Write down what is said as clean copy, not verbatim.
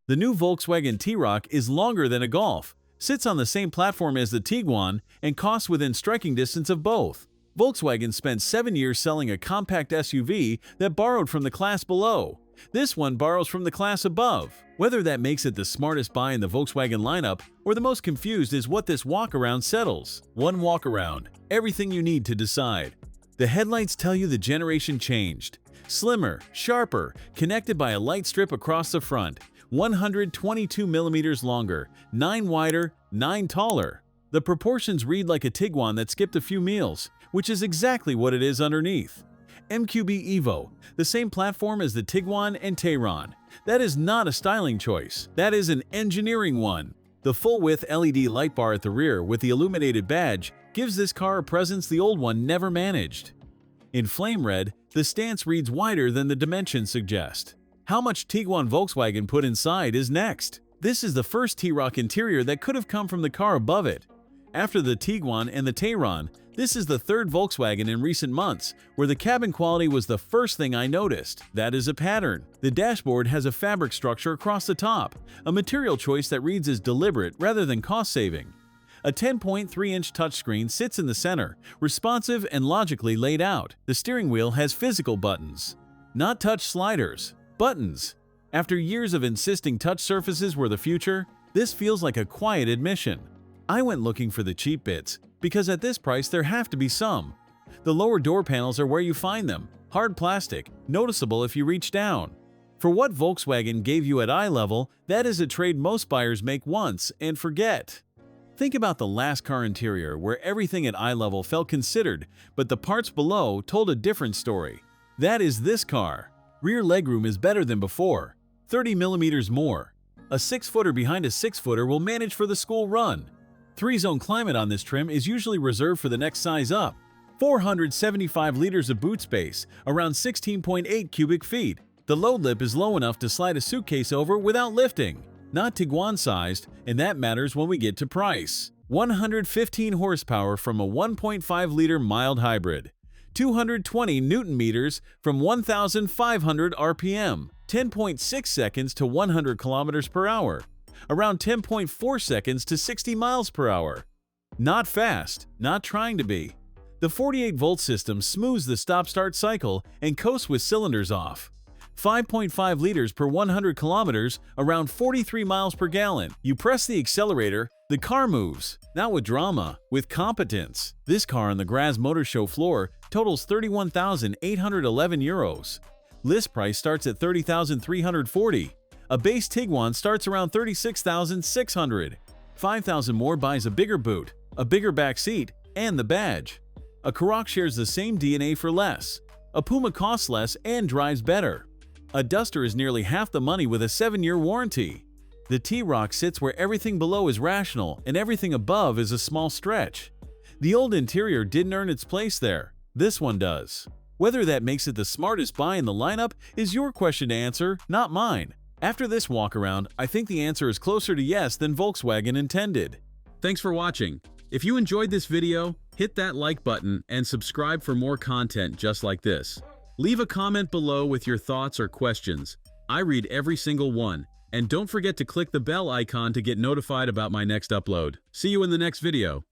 The new Volkswagen T-Roc is longer than a Golf, sits on the same platform as the Tiguan, and costs within striking distance of both. Volkswagen spent 7 years selling a compact SUV that borrowed from the class below. This one borrows from the class above. Whether that makes it the smartest buy in the Volkswagen lineup or the most confused is what this walk-around settles. One walk-around. Everything you need to decide. The headlights tell you the generation changed. Slimmer, sharper, connected by a light strip across the front. 122 millimeters longer, 9 wider, 9 taller. The proportions read like a Tiguan that skipped a few meals, which is exactly what it is underneath. MQB Evo, the same platform as the Tiguan and Tayron. That is not a styling choice, that is an engineering one. The full-width LED light bar at the rear with the illuminated badge gives this car a presence the old one never managed. In flame red, the stance reads wider than the dimensions suggest. How much Tiguan Volkswagen put inside is next. This is the first T-Roc interior that could have come from the car above it. After the Tiguan and the Tayron, this is the third Volkswagen in recent months where the cabin quality was the first thing I noticed. That is a pattern. The dashboard has a fabric structure across the top, a material choice that reads as deliberate rather than cost-saving. A 10.3-inch touchscreen sits in the center, responsive and logically laid out. The steering wheel has physical buttons, not touch sliders. Buttons. After years of insisting touch surfaces were the future, this feels like a quiet admission. I went looking for the cheap bits, because at this price there have to be some. The lower door panels are where you find them, hard plastic, noticeable if you reach down. For what Volkswagen gave you at eye level, that is a trade most buyers make once and forget. Think about the last car interior where everything at eye level felt considered, but the parts below told a different story. That is this car. Rear legroom is better than before, 30 millimeters more. A 6-footer behind a 6-footer will manage for the school run. 3-zone climate on this trim is usually reserved for the next size up. 475 liters of boot space, around 16.8 cubic feet. The load lip is low enough to slide a suitcase over without lifting. Not Tiguan-sized, and that matters when we get to price. 115 horsepower from a 1.5-liter mild hybrid. 220 Newton-meters from 1,500 RPM, 10.6 seconds to 100 kilometers per hour, around 10.4 seconds to 60 miles per hour. Not fast, not trying to be. The 48-volt system smooths the stop-start cycle and coasts with cylinders off. 5.5 liters per 100 kilometers, around 43 miles per gallon. You press the accelerator, the car moves. Not with drama, with competence. This car on the Graz Motor Show floor totals 31,811 euros. List price starts at 30,340. A base Tiguan starts around 36,600. 5,000 more buys a bigger boot, a bigger back seat, and the badge. A T-Roc shares the same DNA for less. A Puma costs less and drives better. A Duster is nearly half the money with a 7-year warranty. The T-Roc sits where everything below is rational and everything above is a small stretch. The old interior didn't earn its place there. This one does. Whether that makes it the smartest buy in the lineup is your question to answer, not mine. After this walk-around, I think the answer is closer to yes than Volkswagen intended. Thanks for watching. If you enjoyed this video, hit that like button and subscribe for more content just like this. Leave a comment below with your thoughts or questions. I read every single one. And don't forget to click the bell icon to get notified about my next upload. See you in the next video.